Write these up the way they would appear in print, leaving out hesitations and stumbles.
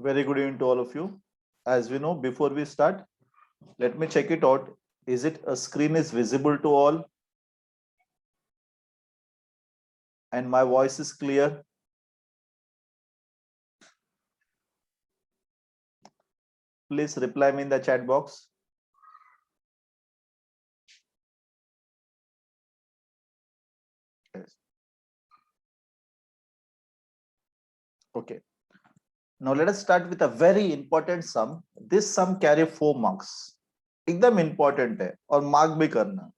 Very good evening to all of you. As we know, before we start, let me check it out. Is it a screen is visible to all and my voice is clear? Please reply me in the chat box. Yes. Okay. Now let us start with a very important sum. This sum carry 4 marks. एकदम important है और mark भी करना.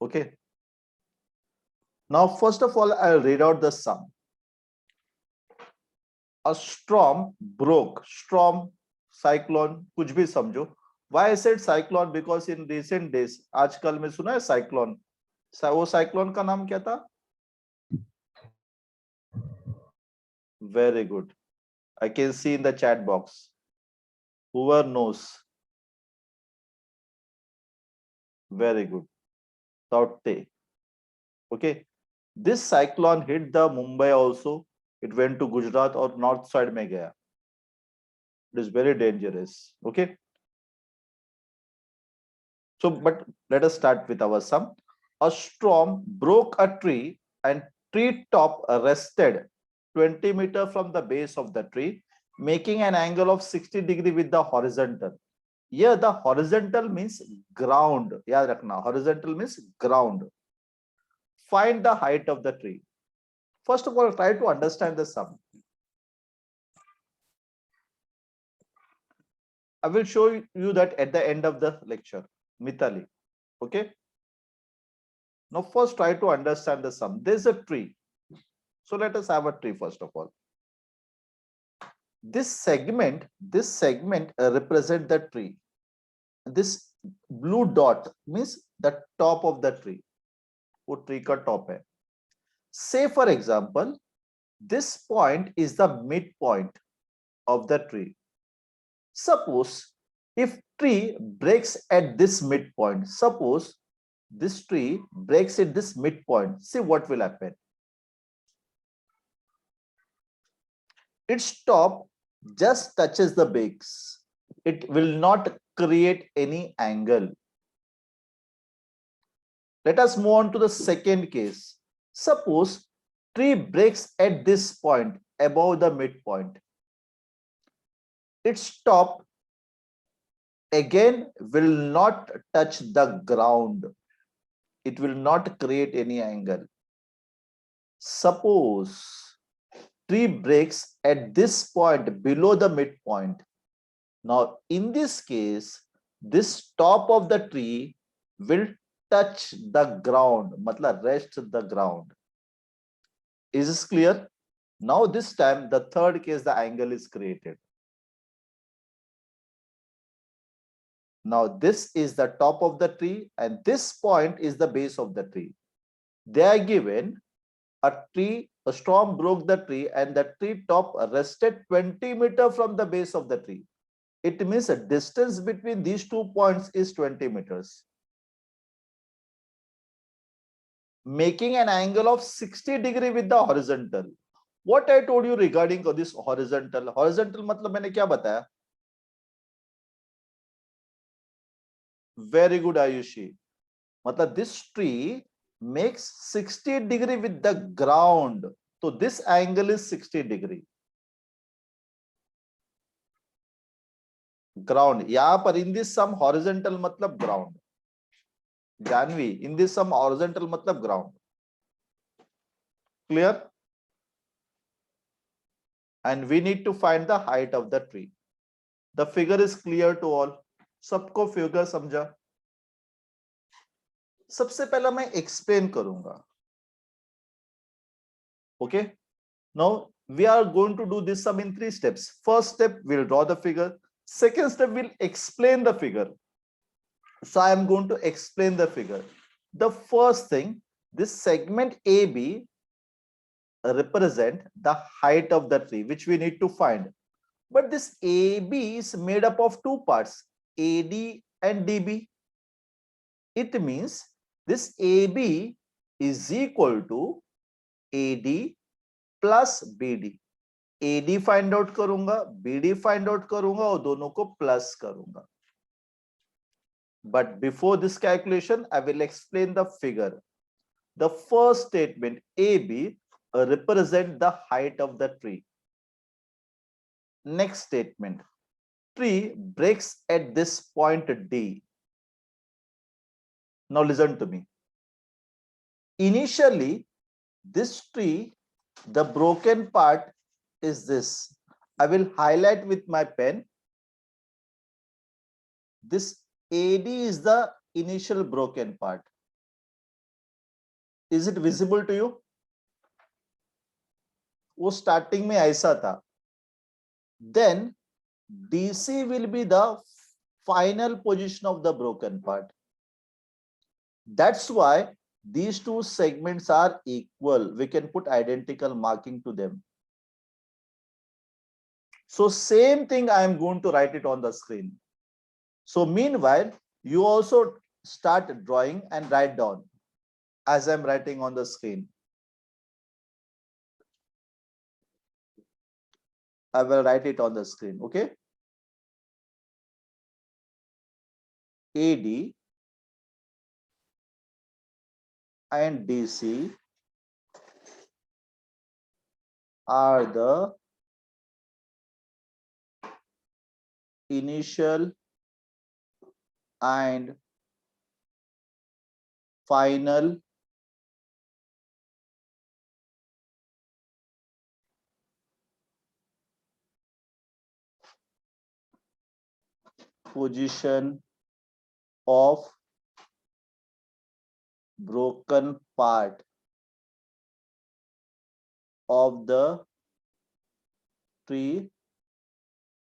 Okay. Now first of all, I'll read out the sum. A storm broke. Storm, cyclone, कुछ भी समझो. Why I said cyclone? Because in recent days, आजकल में सुना है cyclone. वो cyclone का नाम क्या था? Very good. I can see in the chat box. Whoever knows. Very good. Taute. Okay. This cyclone hit the Mumbai also. It went to Gujarat or north side में गया. It is very dangerous. Okay. So, but let us start with our sum. A storm broke a tree and tree top rested 20 meters from the base of the tree, making an angle of 60 degrees with the horizontal. Here the horizontal means ground. याद रखना, horizontal means ground. Find the height of the tree. First of all, try to understand the sum. I will show you that at the end of the lecture. Mithali. Okay. Now first try to understand the sum. There's a tree. So let us have a tree first of all. This segment represent the tree. This blue dot means the top of the tree. वो tree का top है. Say for example, this point is the midpoint of the tree. Suppose if tree breaks at this midpoint, suppose this tree breaks at this midpoint, see what will happen. Its top just touches the base. It will not create any angle. Let us move on to the second case. Suppose tree breaks at this point above the midpoint. Its top again will not touch the ground. It will not create any angle. Suppose tree breaks at this point below the midpoint. Now in this case, this top of the tree will touch the ground, matlab rest the ground. Is this clear? Now this time the third case, the angle is created. Now this is the top of the tree and this point is the base of the tree. They are given a storm broke the tree and the tree top rested 20 meters from the base of the tree. It means the distance between these 2 points is 20 meters. Making an angle of 60 degrees with the horizontal. What I told you regarding this horizontal. Horizontal मतलब मैंने क्या बताया? Very good, Ayushi. मतलब this tree makes 60 degrees with the ground. So this angle is 60 degrees. Ground. यहाँ पर in this sum horizontal मतलब ground. Janvi, in this sum horizontal matlab ground. Clear? And we need to find the height of the tree. The figure is clear to all. सबको figure समझा? सबसे पहला मैं explain करूंगा. Okay? Now we are going to do this sum in 3 steps. First step, we'll draw the figure. Second step, we'll explain the figure. So I am going to explain the figure. The first thing, this segment AB represent the height of the tree, which we need to find. But this AB is made up of 2 parts, AD and DB. It means this AB is equal to AD plus BD. AD find out करूंगा, BD find out करूंगा और दोनों को plus करूंगा. But before this calculation, I will explain the figure. The first statement AB represent the height of the tree. Next statement, tree breaks at this point D. Now listen to me. Initially, this tree, the broken part is this. I will highlight with my pen. This AD is the initial broken part. Is it visible to you? वो starting में ऐसा था. Then DC will be the final position of the broken part. That's why these two segments are equal. We can put identical marking to them. So same thing I am going to write it on the screen. So meanwhile, you also start drawing and write down as I'm writing on the screen. I will write it on the screen, okay? AD and DC are the initial and final position of broken part of the tree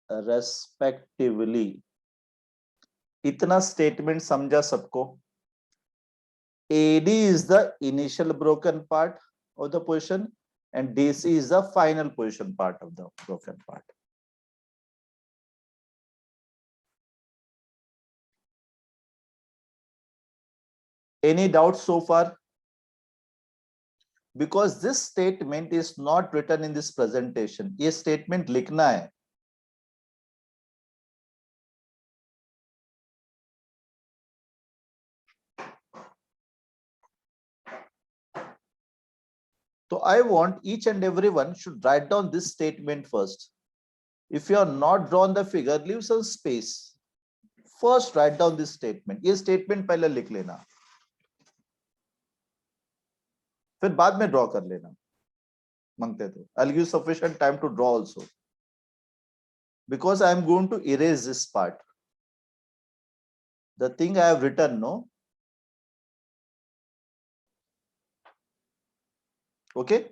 respectively. इतना statement समझा सबको? AD is the initial broken part of the position and DC is the final position part of the broken part. Any doubts so far? Because this statement is not written in this presentation. ये statement लिखना है. So I want each and everyone should write down this statement first. If you are not drawn the figure, leave some space. First write down this statement. ये statement पहले लिख लेना. फिर बाद में draw कर लेना. मांगते थे. I'll give sufficient time to draw also. Because I am going to erase this part. The thing I have written, no? Okay?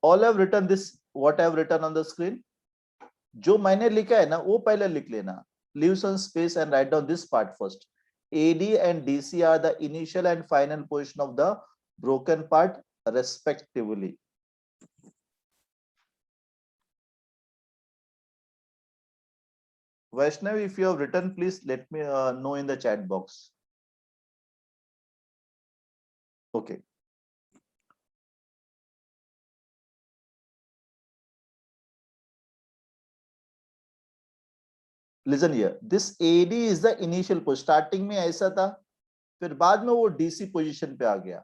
All I have written this, what I have written on the screen. जो मैंने लिखा है ना वो पहले लिख लेना. Leave some space and write down this part first. AD and DC are the initial and final position of the broken part respectively. Vaishnavi, if you have written, please let me know in the chat box. Okay. Listen here. This AD is the initial position. Starting में ऐसा था, फिर बाद में वो DC position पे आ गया.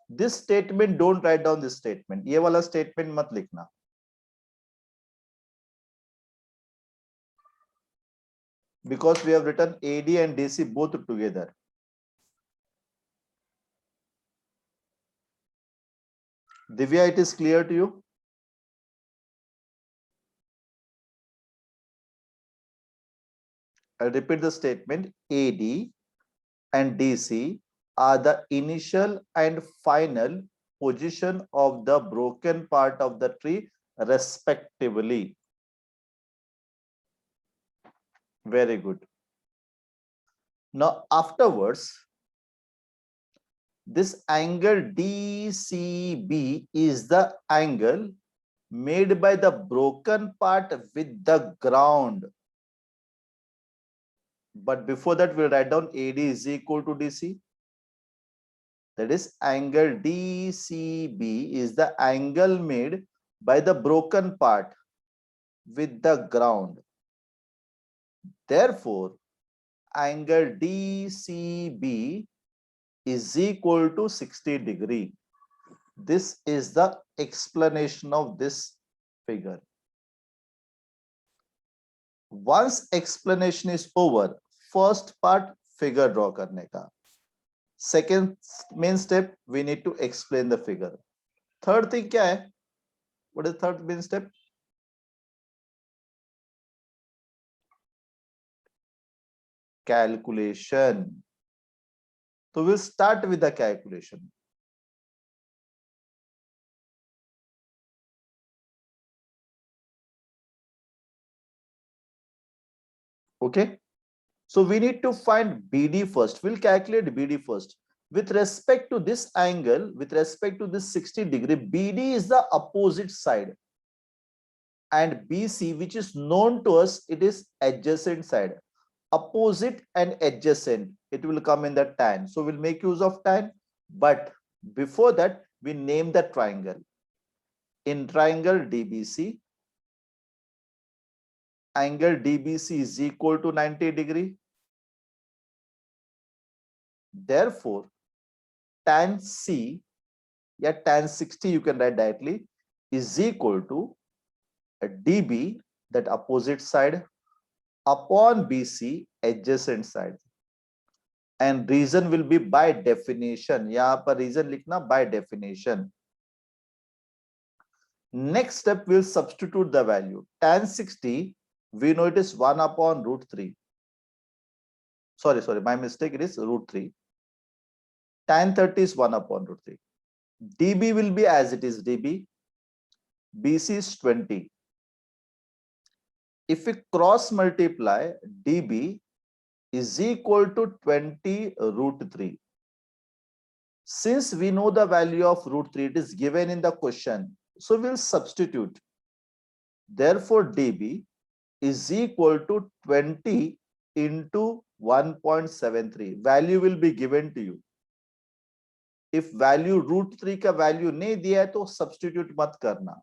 This statement, don't write down this statement. ये वाला statement मत लिखना. Because we have written AD and DC both together. Divya, it is clear to you? I'll repeat the statement. AD and DC are the initial and final position of the broken part of the tree respectively. Very good. Now afterwards, this angle DCB is the angle made by the broken part with the ground. But before that, we'll write down AD is equal to DC. That is, angle DCB is the angle made by the broken part with the ground. Therefore, angle DCB is equal to 60 degree. This is the explanation of this figure. Once explanation is over, first part figure draw करने का. Second main step, we need to explain the figure. Third thing क्या है? What is third main step? Calculation. So we'll start with the calculation. Okay. So we need to find BD first. We'll calculate BD first. With respect to this angle, with respect to this 60 degree, BD is the opposite side. And BC, which is known to us, it is adjacent side. Opposite and adjacent, it will come in the tan. So we'll make use of tan. But before that, we name the triangle. In triangle DBC, angle DBC is equal to 90 degree. Therefore, tan C, yeah, tan 60 you can write directly, is equal to a DB, that opposite side, upon BC, adjacent side. And reason will be by definition. यहाँ पर reason लिखना by definition. Next step, we'll substitute the value. Tan 60, we know it is 1 upon root 3. Sorry, my mistake, it is root 3. Tan 30 is 1 upon root 3. DB will be as it is DB. BC is 20. If we cross multiply, DB is equal to 20 root 3. Since we know the value of root 3, it is given in the question. So we'll substitute. Therefore, DB is equal to 20 into 1.73. Value will be given to you. If value root 3 का value नहीं दिया है तो substitute मत करना.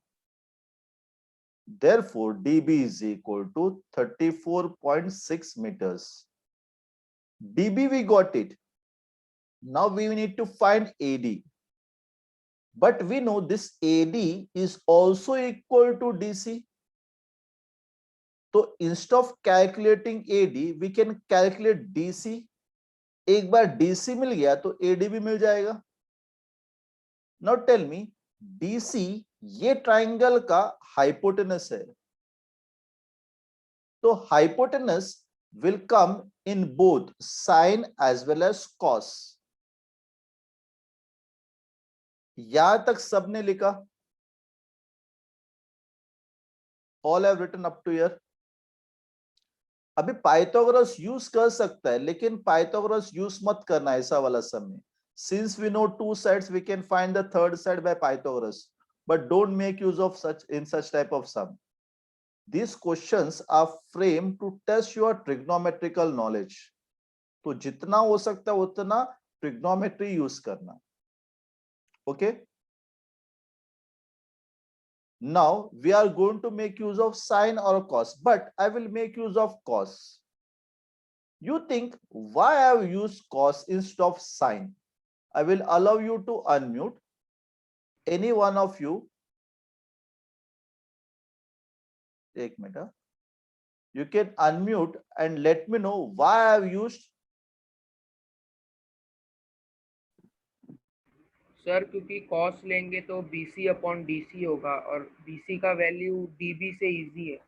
Therefore, DB is equal to 34.6 meters. DB we got it. Now we need to find AD. But we know this AD is also equal to DC. So instead of calculating AD, we can calculate DC. एक बार DC मिल गया तो AD भी मिल जाएगा. Now tell me, DC ये triangle का hypotenuse है. तो hypotenuse will come in both sine as well as cos. यहां तक सबने लिखा. All have written up to here. अभी पाइथागोरस यूज कर सकता है, लेकिन पाइथागोरस यूज मत करना ऐसा वाला सम में. Since we know two sides, we can find the third side by Pythagoras. But don't make use of such type of sum. These questions are framed to test your trigonometrical knowledge. तो जितना हो सकता है उतना trigonometry use करना. Okay. Now we are going to make use of sine or cos, but I will make use of cos. You think why I have used cos instead of sine? I will allow you to unmute. Any one of you. Take minute. You can unmute and let me know why I have used. Sir क्योंकि cos लेंगे तो BC upon DC होगा और BC का value DB से easy है.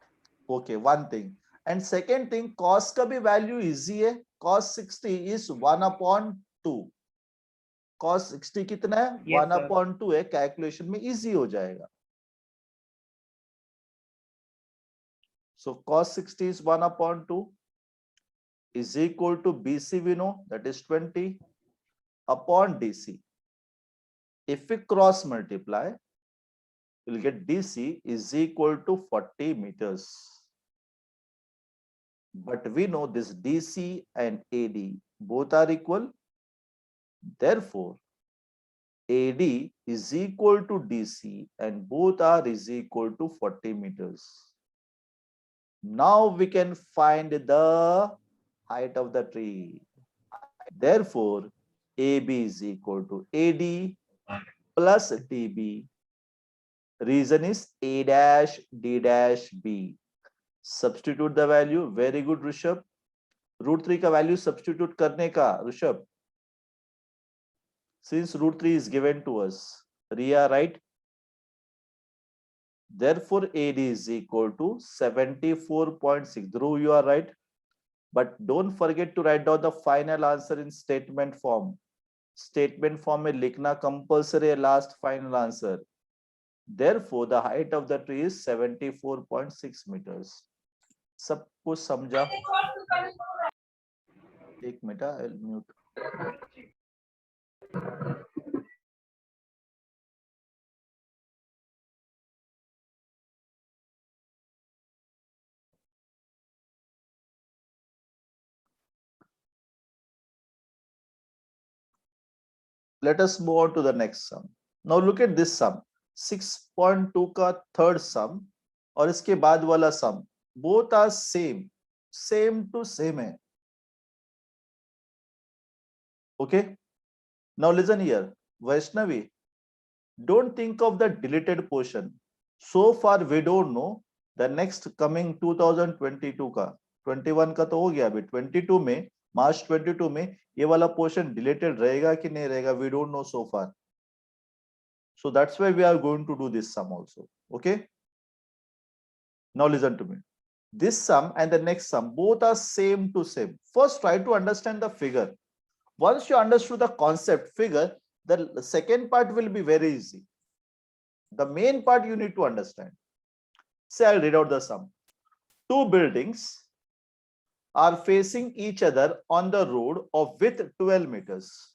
Okay, one thing. And second thing, cos का भी वैल्यू इजी है. Cos 60 is 1 upon 2. Cos 60 कितना है? 1 upon 2 है. कैलकुलेशन में इजी हो जाएगा. So cos 60 is 1 upon 2 is equal to BC, we know that is 20 upon DC. If we cross multiply, we'll get DC is equal to 40 meters. but we know this DC and AD both are equal. Therefore, AD is equal to DC and both are is equal to 40 meters. Now we can find the height of the tree. Therefore, AB is equal to AD plus DB. Reason is A dash D dash B. Substitute the value. Very good, Rishabh. √3 का value substitute करने का, Rishabh. Since √3 is given to us, Riya, right? Therefore, AD is equal to 74.6. Dhruv, you are right. But don't forget to write down the final answer in statement form. Statement form में लिखना compulsory है last final answer. Therefore, the height of the tree is 74.6 meters. सब कुछ समझा? एक minute, I'll mute. Let us move on to the next sum. Now look at this sum. 6.2 का third sum और इसके बाद वाला sum. Both are same to same है. Okay. Now listen here, Vaishnavi. Don't think of the deleted portion. So far we don't know the next coming 2022 का. 21 का तो हो गया अभी. 22 में March 22 में ये वाला portion deleted रहेगा कि नहीं रहेगा, we don't know so far. So that's why we are going to do this sum also. Okay. Now listen to me. This sum and the next sum both are same to same. First try to understand the figure. Once you understood the concept figure, the second part will be very easy. The main part you need to understand. Say I'll read out the sum. Two buildings are facing each other on the road of width 12 meters.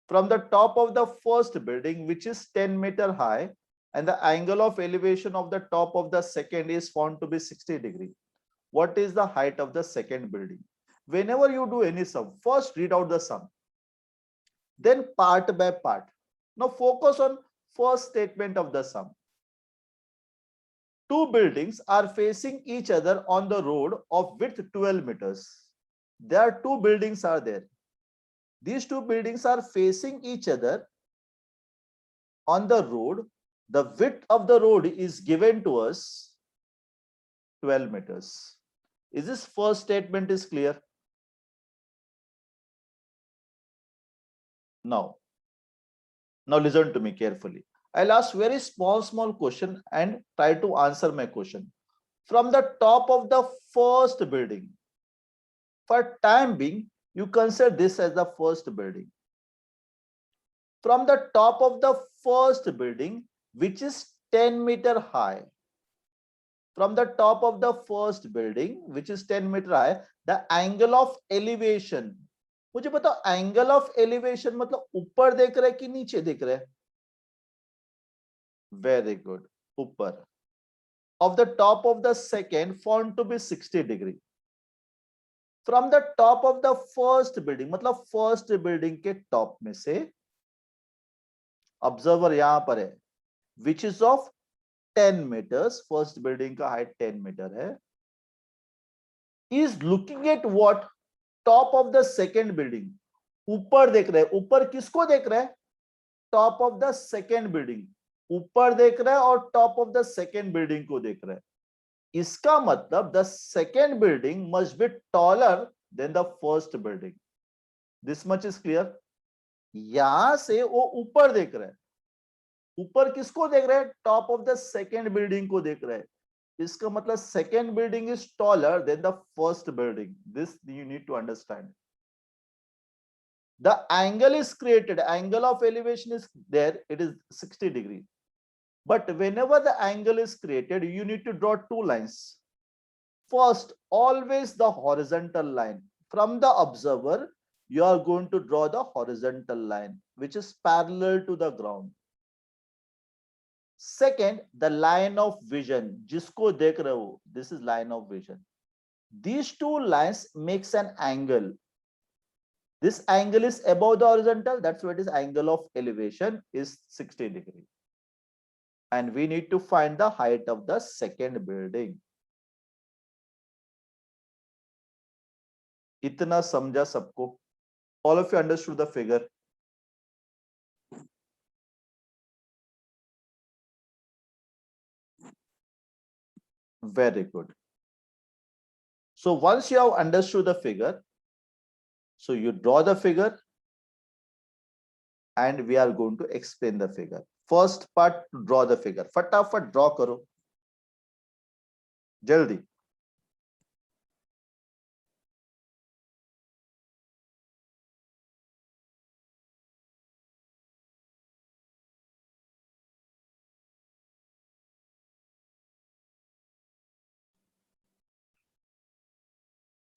From the top of the first building, which is 10 meter high, and the angle of elevation of the top of the second is found to be 60 degree. What is the height of the second building? Whenever you do any sum, first read out the sum, then part by part. Now focus on first statement of the sum. Two buildings are facing each other on the road of width 12 meters. There are two buildings are there. These two buildings are facing each other on the road. The width of the road is given to us 12 meters. Is this first statement is clear? Now listen to me carefully. I'll ask very small question and try to answer my question. From the top of the first building, for time being, you consider this as the first building. From the top of the first building, which is 10 meter high, from the top of the first building, which is 10 meter high, the angle of elevation, मुझे बताओ angle of elevation मतलब ऊपर देख रहे कि नीचे देख रहे? Very good, ऊपर. Of the top of the second found to be 60 degree. From the top of the first building, मतलब first building के top में से observer यहाँ पर है, which is of 10 meters, first building का height 10 meter है, is looking at what? Top of the second building. ऊपर देख रहे हैं. ऊपर किसको देख रहे हैं? Top of the second building. ऊपर देख रहा है और top of the second building को देख रहा है. इसका मतलब the second building must be taller than the first building. This much is clear. यहां से वो ऊपर देख रहा है. ऊपर किसको देख रहा है? Top of the second building को देख रहा है. इसका मतलब second building is taller than the first building. This you need to understand. The angle is created, angle of elevation is there, it is 60 degree. But whenever the angle is created, you need to draw two lines. First, always the horizontal line. From the observer, you are going to draw the horizontal line, which is parallel to the ground. Second, the line of vision. जिसको देख रहे हो, this is line of vision. These two lines makes an angle. This angle is above the horizontal. That's why it is angle of elevation is 60 degree. And we need to find the height of the second building. इतना समझा सबको? All of you understood the figure? Very good. So once you have understood the figure, so you draw the figure and we are going to explain the figure. First part, draw the figure. फटाफट draw करो. जल्दी.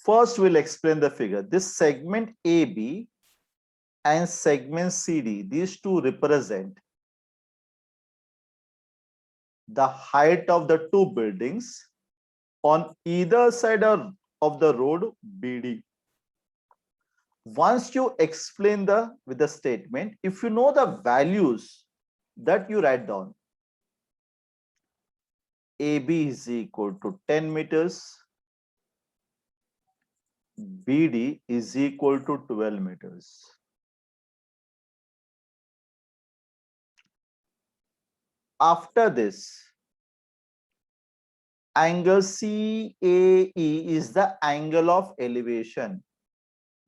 First, we'll explain the figure. This segment AB and segment CD, these two represent the height of the two buildings on either side of the road BD. Once you explain with the statement, if you know the values that you write down, AB is equal to 10 meters, BD is equal to 12 meters. After this, angle CAE is the angle of elevation.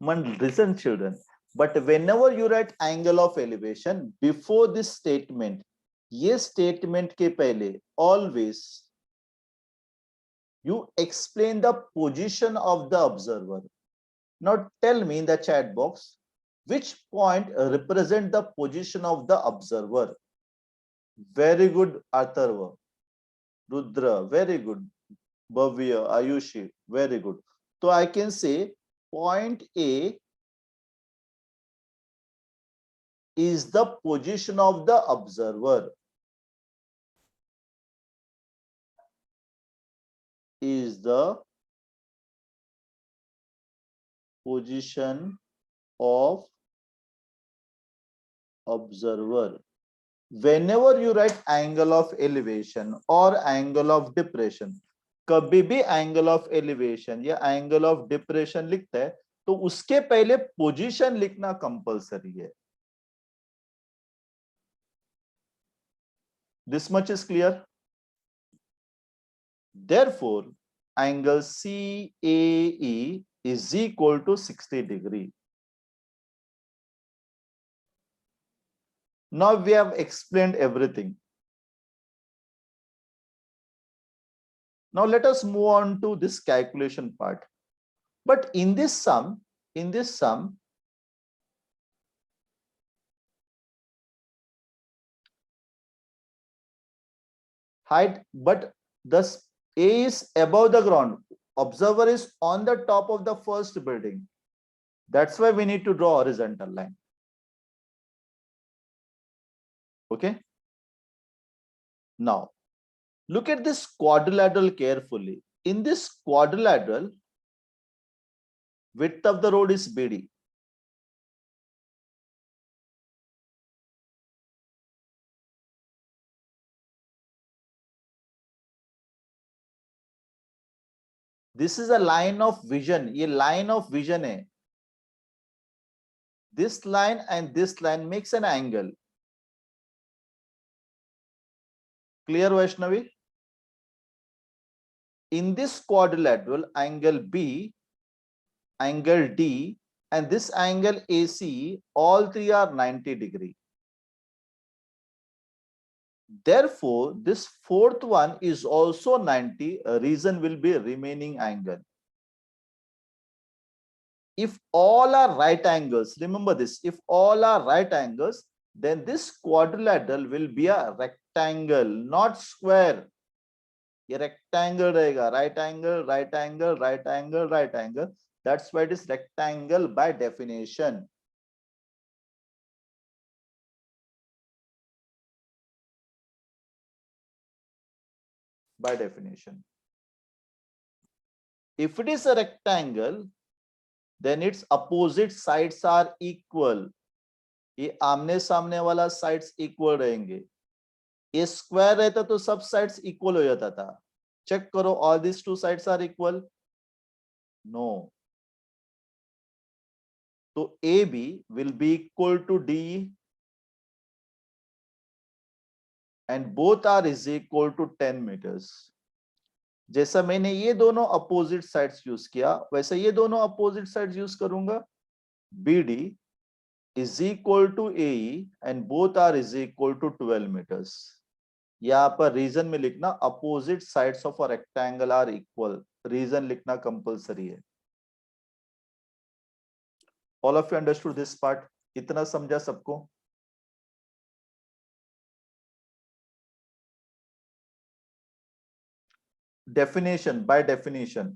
Listen, children, but whenever you write angle of elevation, before this statement, ये statement के पहले always you explain the position of the observer. Now tell me in the chat box, which point represent the position of the observer? Very good, Atharva. Rudra, very good. Bhavya, Ayushi, very good. So I can say point A is the position of the observer. Is the position of observer. Whenever you write angle of elevation or angle of depression, कभी भी angle of elevation या angle of depression लिखता है तो उसके पहले position लिखना compulsory है. This much is clear. Therefore, angle CAE is equal to 60 degree. Now we have explained everything. Now let us move on to this calculation part. But in this sum, height, but the A is above the ground. Observer is on the top of the first building. That's why we need to draw horizontal line. Okay. Now, look at this quadrilateral carefully. In this quadrilateral, width of the road is BD. This is a line of vision. ये line of vision है. This line and this line makes an angle. Clear, Vaishnavi? In this quadrilateral, angle B, angle D, and this angle AC, all three are 90 degree. Therefore, this fourth one is also 90. A reason will be remaining angle. If all are right angles, remember this, if all are right angles, then this quadrilateral will be a rectangle, not square. ये rectangle रहेगा, right angle, right angle, right angle, right angle. That's why it is rectangle by definition. By definition. If it is a rectangle, then its opposite sides are equal. ये आमने सामने वाला sides equal रहेंगे. ये square रहता तो सब sides equal हो जाता था. चेक करो, all this two sides are equal. No. तो AB will be equal to DE and both are is equal to 10 meters. जैसा मैंने ये दोनों अपोजिट साइड्स यूज किया, वैसे ये दोनों अपोजिट साइड्स यूज करूंगा. BD is equal to AE and both are is equal to 12 meters. यहाँ पर रीजन में लिखना opposite sides of a rectangle are equal. Reason लिखना कंपलसरी है. All of you understood this part? इतना समझा सबको? Definition, by definition.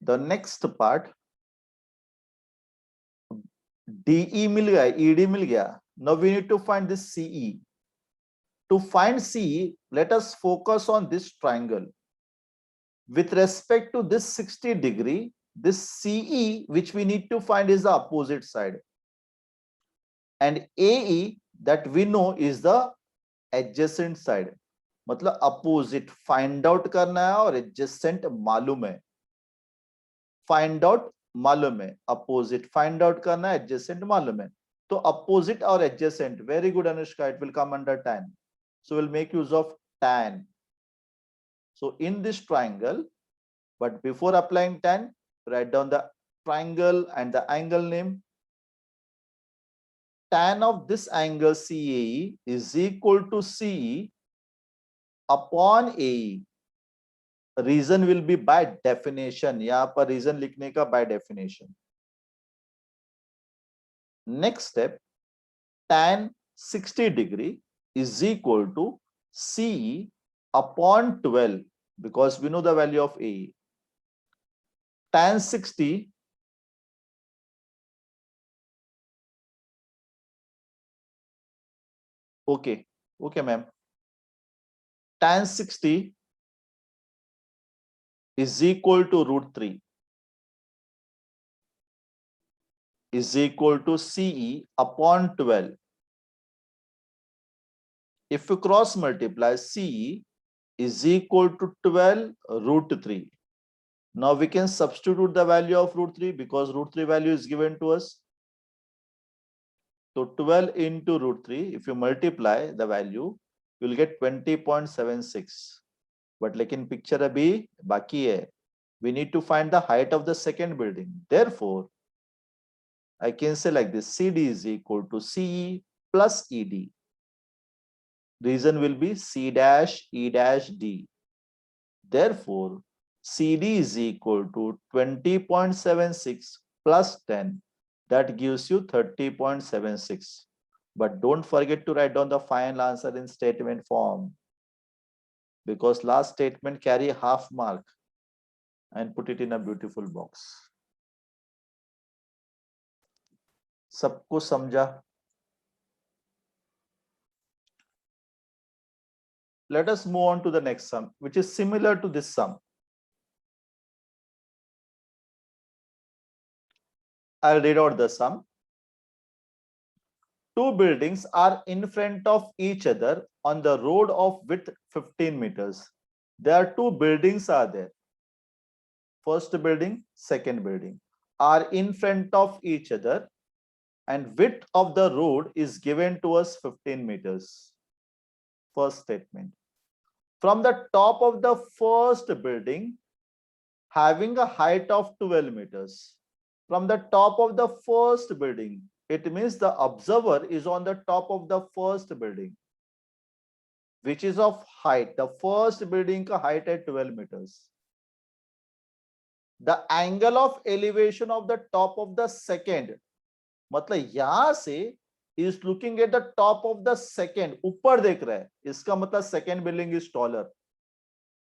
The next part, DE मिल गया, ED मिल गया. Now we need to find this CE. To find CE, let us focus on this triangle. With respect to this 60 degree, this CE which we need to find is the opposite side. And AE that we know is the adjacent side. मतलब opposite find out करना है और adjacent मालूम है. Find out मालूम है, opposite find out करना है, adjacent मालूम है. तो opposite और adjacent, very good Anushka, it will come under tan. So we'll make use of tan. So in this triangle, but before applying tan, write down the triangle and the angle name. Tan of this angle CAE is equal to CE upon AE. Reason will be by definition. यहाँ पर reason लिखने का by definition. Next step, tan 60 degree is equal to CE upon 12 because we know the value of AE. Tan 60 okay ma'am. Tan 60 is equal to root 3 is equal to CE upon 12. If you cross multiply, CE is equal to 12 root 3. Now we can substitute the value of root 3 because root 3 value is given to us. So 12 into root 3, if you multiply the value, you will get 20.76. But लेकिन picture अभी बाकी है. We need to find the height of the second building. Therefore, I can say like this: CD is equal to CE plus ED. Reason will be C dash E dash D. Therefore, CD is equal to 20.76 plus 10. That gives you 30.76. But don't forget to write down the final answer in statement form, because last statement carry half mark, and put it in a beautiful box. सबको समझा? Let us move on to the next sum, which is similar to this sum. I'll read out the sum. Two buildings are in front of each other on the road of width 15 meters. There are two buildings are there. First building, second building are in front of each other and width of the road is given to us 15 meters. First statement. From the top of the first building having a height of 12 meters. From the top of the first building, it means the observer is on the top of the first building, which is of height. The first building ka height at 12 meters. The angle of elevation of the top of the second, मतलब यहां से is looking at the top of the second, ऊपर देख रहा है, इसका मतलब second building is taller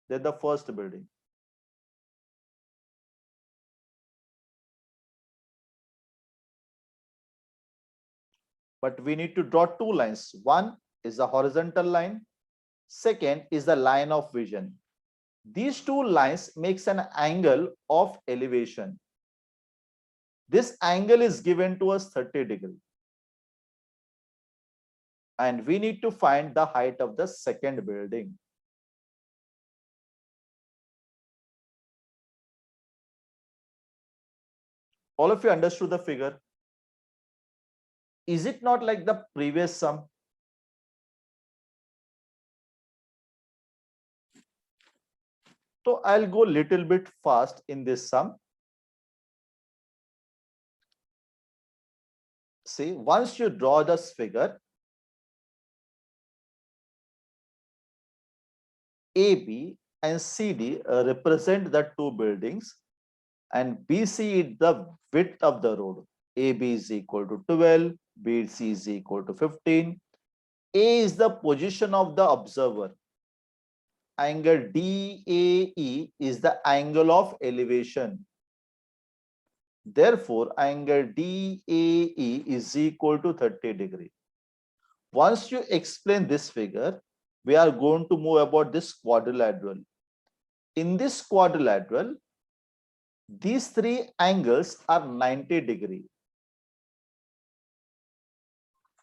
than the first building. but we need to draw two lines. One is the horizontal line. Second is the line of vision. These two lines makes an angle of elevation. This angle is given to us 30 degree. And we need to find the height of the second building. All of you understood the figure? Is it not like the previous sum? So I'll go little bit fast in this sum. See, once you draw this figure, AB and CD represent the two buildings, and BC is the width of the road. AB is equal to 12, BC is equal to 15. A is the position of the observer. Angle DAE is the angle of elevation. Therefore, angle DAE is equal to 30 degree. Once you explain this figure, we are going to move about this quadrilateral. In this quadrilateral, these three angles are 90 degree.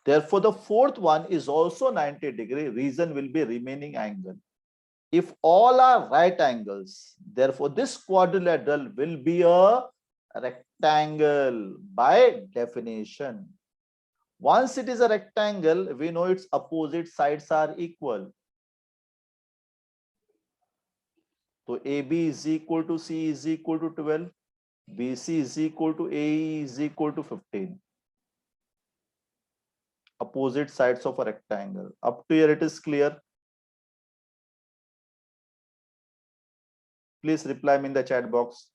Therefore, the fourth one is also 90 degree. Reason will be remaining angle. If all are right angles, therefore this quadrilateral will be a rectangle by definition. Once it is a rectangle, we know its opposite sides are equal. So AB is equal to C is equal to 12, BC is equal to AE is equal to 15. Opposite sides of a rectangle. Up to here it is clear. Please reply me in the chat box.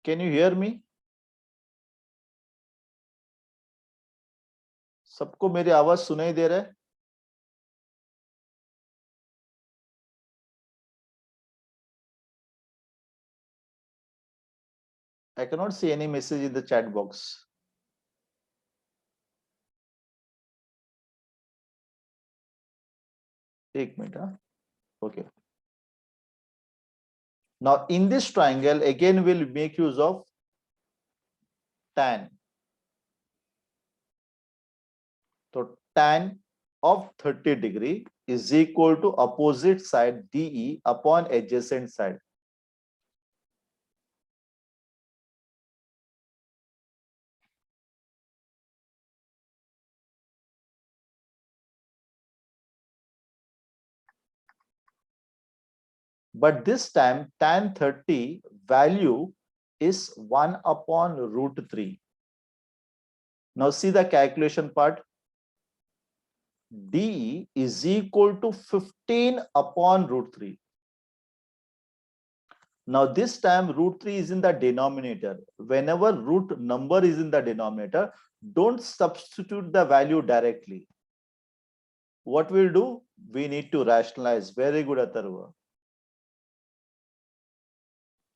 Can you hear me? सबको मेरी आवाज सुनाई दे रहा है? I cannot see any message in the chat box. Take minute, huh? Okay. Now in this triangle, again we'll make use of tan. So tan of 30 degree is equal to opposite side DE upon adjacent side. But this time tan 30 value is 1 upon root 3. Now see the calculation part. DE is equal to 15 upon root 3. Now this time root 3 is in the denominator. Whenever root number is in the denominator, don't substitute the value directly. What we'll do? We need to rationalize. Very good, Atharva.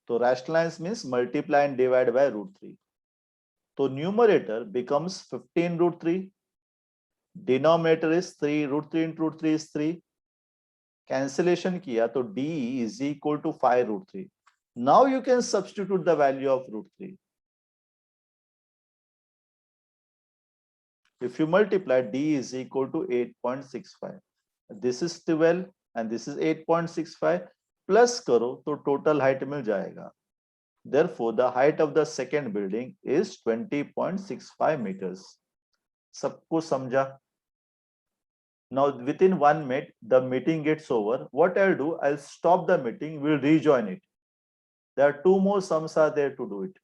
So rationalize means multiply and divide by root 3. So numerator becomes 15 root 3. Denominator is 3. Root 3 into root 3 is 3. Cancellation kiya, so DE is equal to 5 root 3. Now you can substitute the value of root 3. If you multiply, D is equal to 8.65. This is 12 and this is 8.65. Plus karo, so total height mil jayega. Therefore, the height of the second building is 20.65 meters. Sabko samjha? Now, within 1 minute, the meeting gets over. What I'll do, I'll stop the meeting. We'll rejoin it. There are 2 more sums are there to do it.